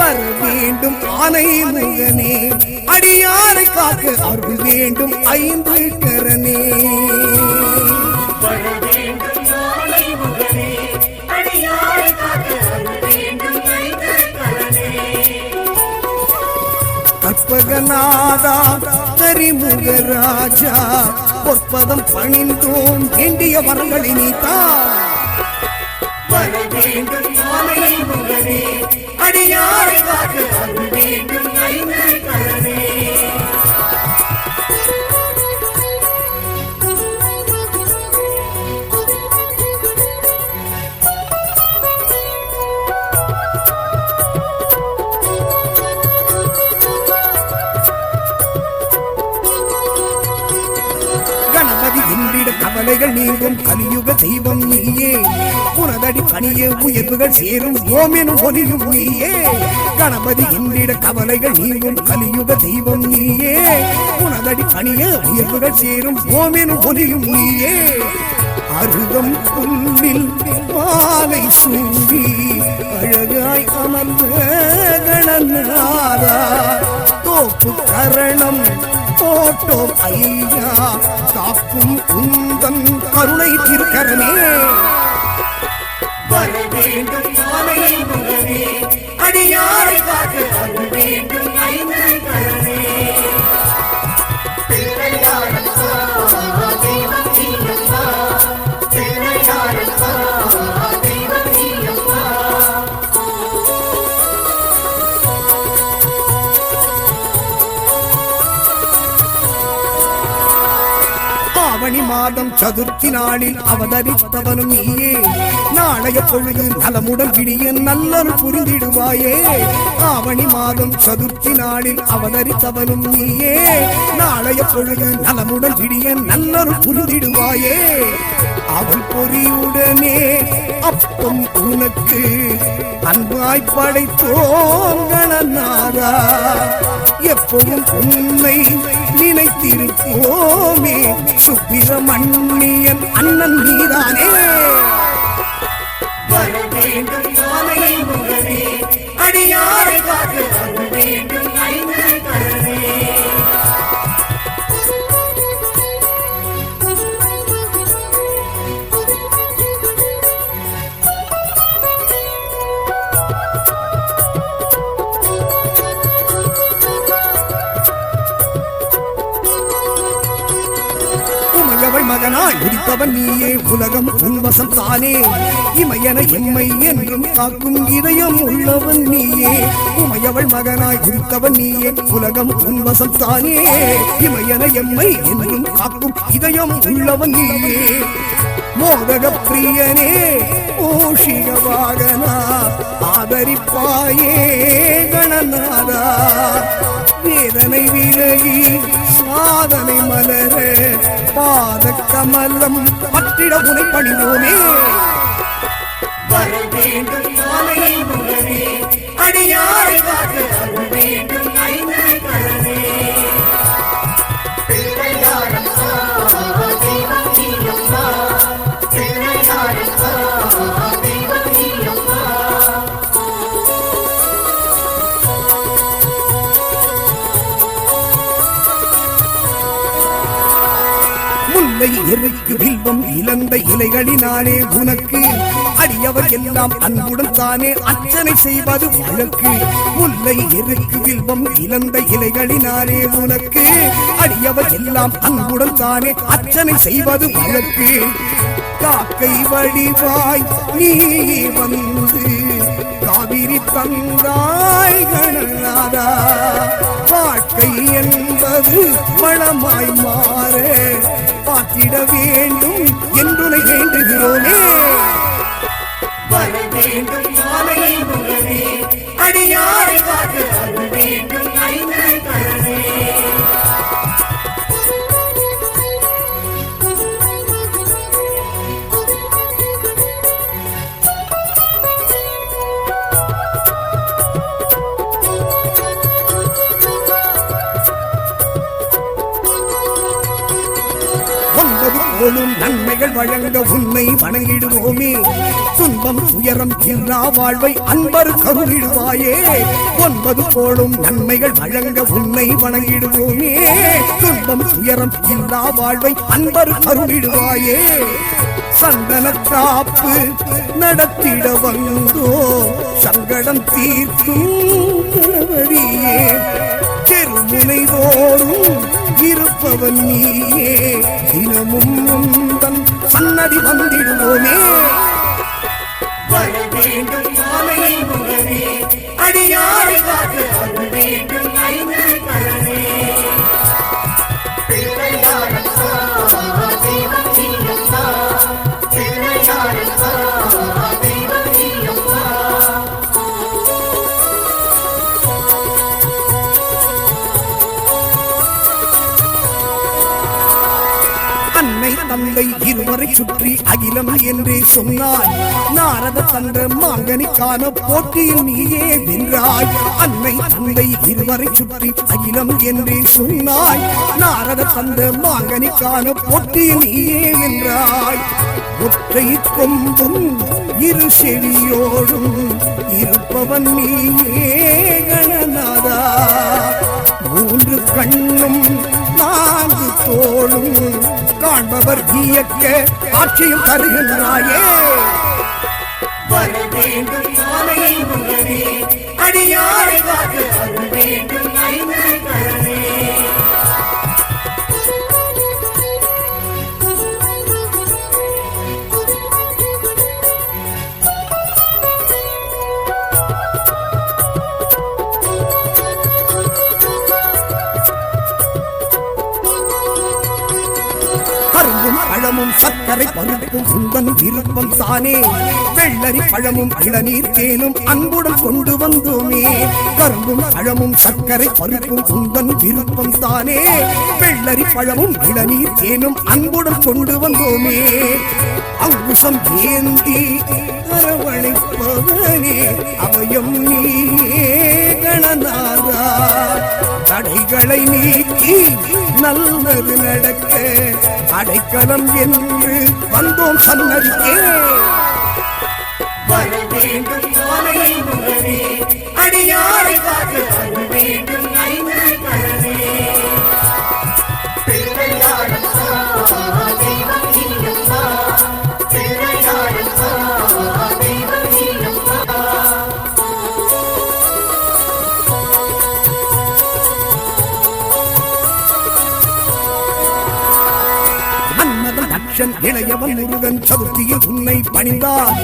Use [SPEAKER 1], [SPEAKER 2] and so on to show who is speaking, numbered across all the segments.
[SPEAKER 1] வர வேண்டும் ஆனை முகனே, அடியாரை காக்க அருள் வேண்டும் ஐந்து கரனே. கற்பகநாதா கரிமுகராஜா, பொற்பதம் பணிந்தோம் வேண்டிய வரங்களை நீத்தா. வர வேண்டும் ஆனை முகனே, அடியாரை காக்க அருள் வேண்டும் ஐந்து கரனே. கவலைகள் நீங்கும் கலியுக தெய்வம் நீயே, உனதடி பணிய உயர்வுகள் சேரும் ஓமெனும் ஒலியும் நீயே. கணபதி என்றிட கவலைகள் நீங்கும் கலியுக தெய்வம் நீயே, உனதடி பணிய உயர்வுகள் சேரும் ஓமெனும் ஒலியும் நீயே. அருகம் புல்லில் மாலை சூடி அழகாய் அமர்ந்த கணநாதா, தோப்பு கரணம் போட்டோம் ஐயா, காக்கும் உந்தன் கருணை திருக்கரமே. வர வேண்டும் ஆனை முகனே, அடியாரை காக்க அருள் வேண்டும் ஐந்து கரனே. ஆவணி மாதம் சதுர்த்தி நாளில் அவதரித்தவனும் நீயே, நாளைய பொழுது நலமுடன் விடிய நல்லருள் புரிந்திடுவாயே. ஆவணி மாதம் சதுர்த்தி நாளில் அவதரித்தவனும் நீயே, நாளைய பொழுது நலமுடன் விடிய நல்லருள் புரிந்திடுவாயே. அவள் பொறியுடனே அப்பம் உனக்கு அன்பாய் படைத்தோம் கணநாதா, எப்பவும் உன்னை நினைத்திருப்போமே, சுப்பிரமணியன் அண்ணன் நீதானே. வர வேண்டும் ஆனை முகனே, அடியாரை காக்க அருள் வேண்டும் ஐந்து கரனே. மகனாய் உதித்தவன் நீயே, உலகம் உன்வசம் தானே, இமையன எம்மை என்றும் காக்கும் இதயம் உள்ளவன் நீயே. உமையவள் மகனாய் உதித்தவன் நீயே, உலகம் உன்வசம் தானே, இமையன எம்மை என்றும் காக்கும் இதயம் உள்ளவன் நீயே. மோதக பிரியனே ஓஷிக வாகனா, ஆதரிப்பாயே கணநாதா, வேதனை விலகி சாதனை மலர பாத கமலம் பற்றிட உனை பணிவோமே. வர வேண்டும் ஆனை முகனே, அடியாரை காக்க அருள் வேண்டும் ஐந்து கரனே. எருக்கு வில்வம் இழந்த இலைகளினாலே உனக்கு அடியவர் எல்லாம் அன்புடன் தானே அர்ச்சனை செய்வது வழக்கு. முல்லை எருக்கு வில்வம் இழந்த இலைகளினாலே உனக்கு அடியவர் எல்லாம் அன்புடன் தானே அர்ச்சனை செய்வது வழக்கு. காக்கை வடிவாய் நீ வந்து காவிரி தந்தாய் கணநாதா, வாழ்க்கை என்பது வளமாய் மாற பார்த்திட வேண்டும் என்றுனை வேண்டுகிறோமே. வர வேண்டும் ஆனை முகனே, அடியாரை காக்க அருள் வேண்டும் ஐந்து கரனே. போலும் நன்மைகள் வழங்க உன்னை வணங்கிடுவோமே துன்பம் துயரம் இல்லா வாழ்வை அன்பர் கருளிடுவாயே 9 போலும் நன்மைகள் வழங்க உன்னை வணங்கிடுவோமே துன்பம் துயரம் இல்லா வாழ்வை அன்பர் கருளிடுவாயே சந்தன காப்பு நடத்திட வந்தோ சங்கடம் தீர்க்கும் கணவரியே தெருமுனை தோறும் இருப்பவன் நீயே தினமும் உந்தன் சன்னதி வந்திடுவோமே வர வேண்டும் மாலை முகனே அடியாரை காத்து வர வேண்டும் ஐந்து கரணே தந்தை இருவரை சுற்றி அகிலம் என்றே சொன்னாய் நாரத தந்த மாங்கனிக்கான போட்டியில் நீயே வென்றாய் அன்னை தந்தை இருவரை சுற்றி அகிலம் என்றே சொன்னாய் நாரத தந்த மாங்கனிக்கான போட்டியில் நீயே வென்றாய் ஒற்றை கொம்பும் இரு செவியோடும் இருப்பவன் நீயே கணநாதா 3 கண்ணும் 4 தோளும் காண்பவர் இயக்க ஆட்சியும் தருகின்றாயே வர வேண்டும் மாலை முகனே அடியாரை காத்து வர வேண்டும் ஐந்து கரணே பழமும் சர்க்கரை பருப்பும் உந்தன் விருப்பம் தானே வெள்ளரி பழமும் இளநீர் தேனும் அன்புடன் கொண்டு வந்தோமே கரும்பும் பழமும் சர்க்கரை பருப்பும் உந்தன் விருப்பம் தானே வெள்ளரி பழமும் இளநீர் தேனும் அன்புடன் கொண்டு வந்தோமே அங்குசம் ஏந்தி அரவணைப்பவனே அபயம் நீயே கணநாதா தடைகளை நீக்கி நல்லது நடக்க அடைக்கலம் என்று வந்தோம் சன்னதிக்கே வர வேண்டும் மாலை முகனே அடியாரை காத்து வர வேண்டும் ஐந்து கரணே இளையவன் முருகன் சதுர்த்தியில் உன்னை பணிந்தார்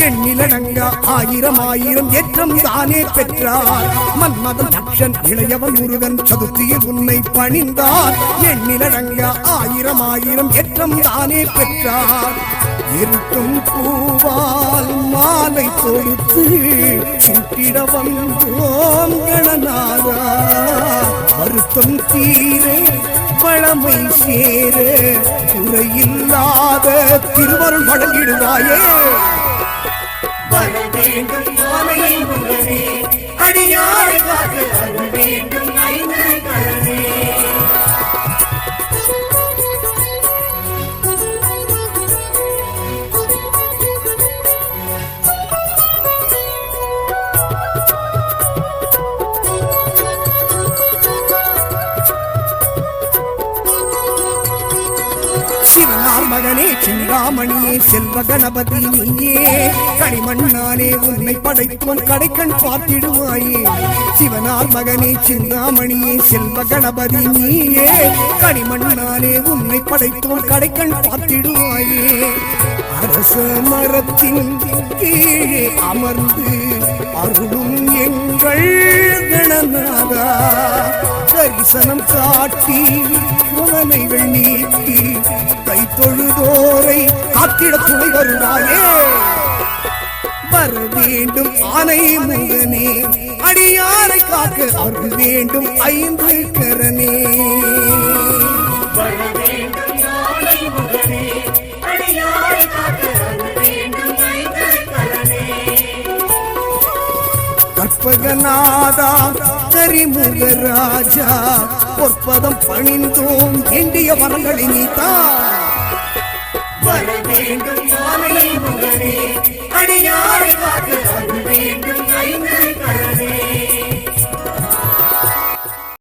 [SPEAKER 1] எண்ணிலடங்க 1000 ஏற்றம் தானே பெற்றார் மன்மதன் தக்ஷன் இளையவன் முருகன் சதுர்த்தியில் உன்னை பணிந்தார் எண்ணிலடங்க 1000 ஏற்றம் தானே பெற்றார் இருக்கும் பூவால் மாலை தொடுத்து சுட்டிட வந்தோம் கணநாதா வருத்தம் தீரே பழமை சேர குறையில்லாத திருவருள் வழங்கிடுவாயே வர வேண்டும் மாலை முகனே அடியாரை காத்து வர வேண்டும் ஐந்து கரணே மகனே சிந்தாமணியே செல்வ கணபதி நீயே கனிமண்ணானே உன்னை படைத்தோன் கடைக்கண் பார்த்திடுவாயே சிவனால் மகனே சிந்தாமணியே செல்வ கணபதி நீயே கனிமண்ணானே உன்னை படைத்தோன் கடைக்கண் பார்த்திடுவாயே அரச மரத்தின் கீழே அமர்ந்து அருளும் எங்கள் கணநாதா தரிசனம் காட்டி புவனைகள் நீக்கி கை தொழுதோரை காத்திட துணை வருவாயே வர வேண்டும் ஆனை முகனே அடியாரை காக்க அருள் வேண்டும் ஐந்து கரணே வர வேண்டும் ஆனை முகனே அடியாரை காக்க அருள் வேண்டும் ஐந்து கரணே கற்பகநாதா கரிமுகராஜா பொற்பதம் பணிந்தோம் வேண்டிய வரங்களை நீத்தா வேண்டும் ஆனை முகனே அடியாரை காக்க